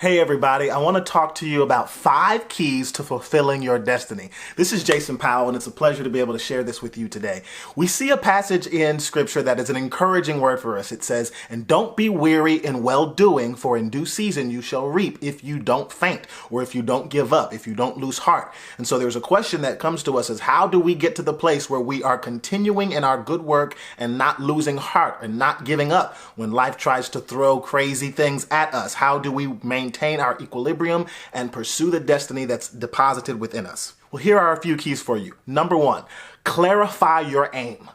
Hey everybody, I want to talk to you about 5 keys to fulfilling your destiny. This is Jason Powell, and it's a pleasure to be able to share this with you today. We see a passage in scripture that is an encouraging word for us. It says, "And don't be weary in well-doing, for in due season you shall reap if you don't faint," or if you don't give up, if you don't lose heart. And so there's a question that comes to us is, how do we get to the place where we are continuing in our good work and not losing heart and not giving up when life tries to throw crazy things at us? How do we maintain our equilibrium and pursue the destiny that's deposited within us? Well, here are a few keys for you. Number 1, clarify your aim.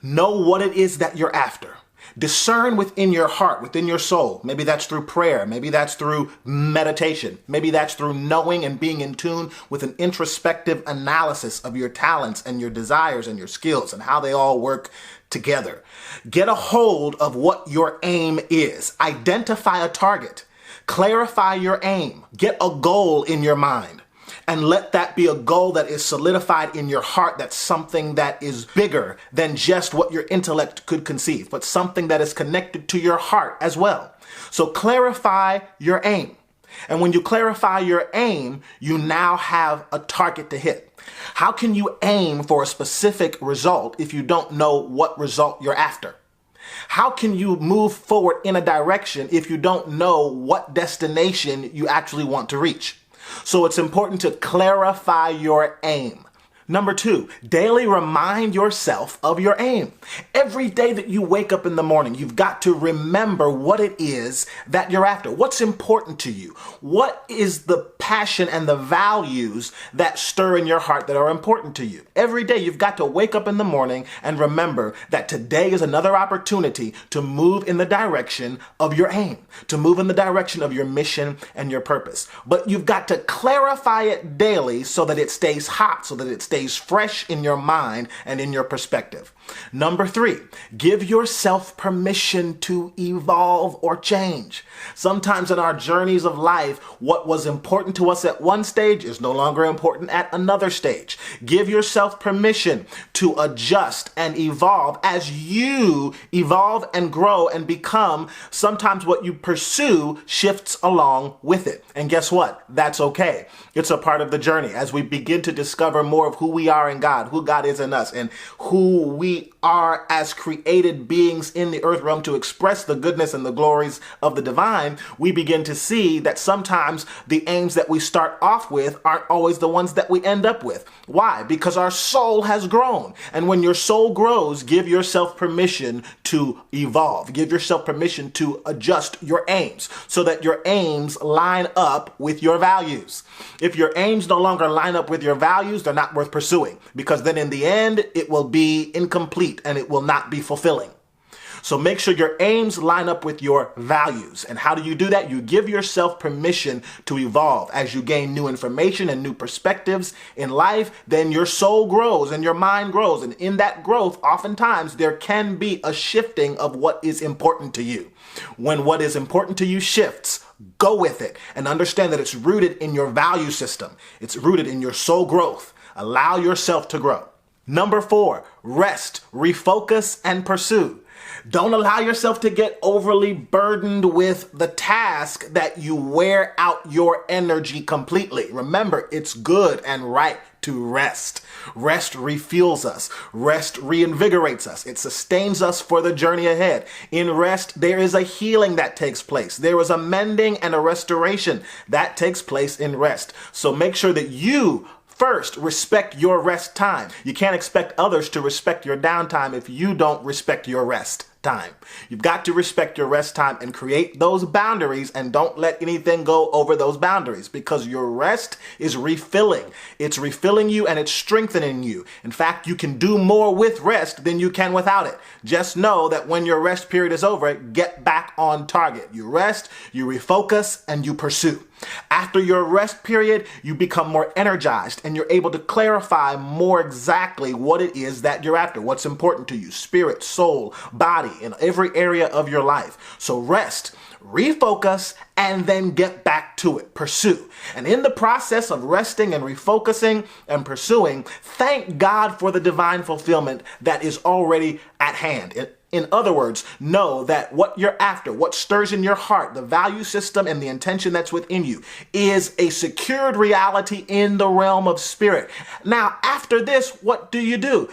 Know what it is that you're after. Discern within your heart, within your soul. Maybe that's through prayer. Maybe that's through meditation. Maybe that's through knowing and being in tune with an introspective analysis of your talents and your desires and your skills and how they all work together. Get a hold of what your aim is. Identify a target. Clarify your aim. Get a goal in your mind. And let that be a goal that is solidified in your heart. That's something that is bigger than just what your intellect could conceive, but something that is connected to your heart as well. So clarify your aim. And when you clarify your aim, you now have a target to hit. How can you aim for a specific result if you don't know what result you're after? How can you move forward in a direction if you don't know what destination you actually want to reach? So it's important to clarify your aim. Number 2, daily remind yourself of your aim. Every day that you wake up in the morning, you've got to remember what it is that you're after. What's important to you? What is the passion and the values that stir in your heart that are important to you? Every day you've got to wake up in the morning and remember that today is another opportunity to move in the direction of your aim, to move in the direction of your mission and your purpose. But you've got to clarify it daily so that it stays hot, so that it stays fresh in your mind and in your perspective. Number 3, give yourself permission to evolve or change. Sometimes in our journeys of life, what was important to us at one stage is no longer important at another stage. Give yourself permission to adjust and evolve as you evolve and grow and become. Sometimes what you pursue shifts along with it. And guess what? That's okay. It's a part of the journey as we begin to discover more of who we are in God, who God is in us, and who we are as created beings in the earth realm to express the goodness and the glories of the divine. We begin to see that sometimes the aims that we start off with aren't always the ones that we end up with. Why? Because our soul has grown. And when your soul grows, give yourself permission to evolve. Give yourself permission to adjust your aims so that your aims line up with your values. If your aims no longer line up with your values, they're not worth pursuing, because then in the end, it will be incomplete and it will not be fulfilling. So make sure your aims line up with your values. And how do you do that? You give yourself permission to evolve. As you gain new information and new perspectives in life, then your soul grows and your mind grows. And in that growth, oftentimes there can be a shifting of what is important to you. When what is important to you shifts, go with it and understand that it's rooted in your value system. It's rooted in your soul growth. Allow yourself to grow. Number 4, rest, refocus, and pursue. Don't allow yourself to get overly burdened with the task that you wear out your energy completely. Remember, it's good and right to rest. Rest refuels us. Rest reinvigorates us. It sustains us for the journey ahead. In rest, there is a healing that takes place. There is a mending and a restoration that takes place in rest. So make sure that you first respect your rest time. You can't expect others to respect your downtime if you don't respect your rest time. You've got to respect your rest time and create those boundaries, and don't let anything go over those boundaries, because your rest is refilling. It's refilling you and it's strengthening you. In fact, you can do more with rest than you can without it. Just know that when your rest period is over, get back on target. You rest, you refocus, and you pursue. After your rest period, you become more energized and you're able to clarify more exactly what it is that you're after, what's important to you, spirit, soul, body, in every area of your life. So rest, refocus, and then get back to it. Pursue. And in the process of resting and refocusing and pursuing, thank God for the divine fulfillment that is already at hand. In other words, know that what you're after, what stirs in your heart, the value system and the intention that's within you is a secured reality in the realm of spirit. Now, after this, what do?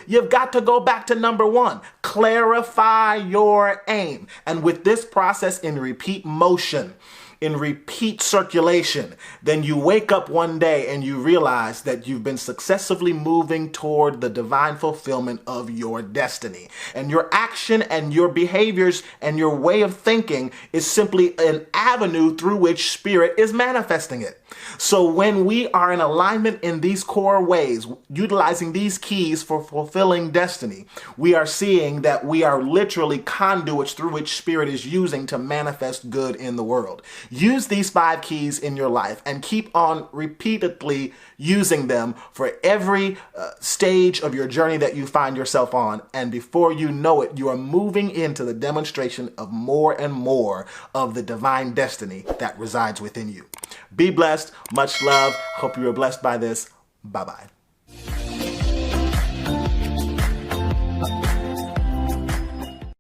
You've got to go back to number one, clarify your aim. And with this process in repeat motion, in repeat circulation, then you wake up one day and you realize that you've been successively moving toward the divine fulfillment of your destiny. And your action and your behaviors and your way of thinking is simply an avenue through which spirit is manifesting it. So when we are in alignment in these core ways, utilizing these keys for fulfilling destiny, we are seeing that we are literally conduits through which spirit is using to manifest good in the world. Use these 5 keys in your life and keep on repeatedly using them for every stage of your journey that you find yourself on. And before you know it, you are moving into the demonstration of more and more of the divine destiny that resides within you. Be blessed. Much love. Hope you were blessed by this. Bye-bye.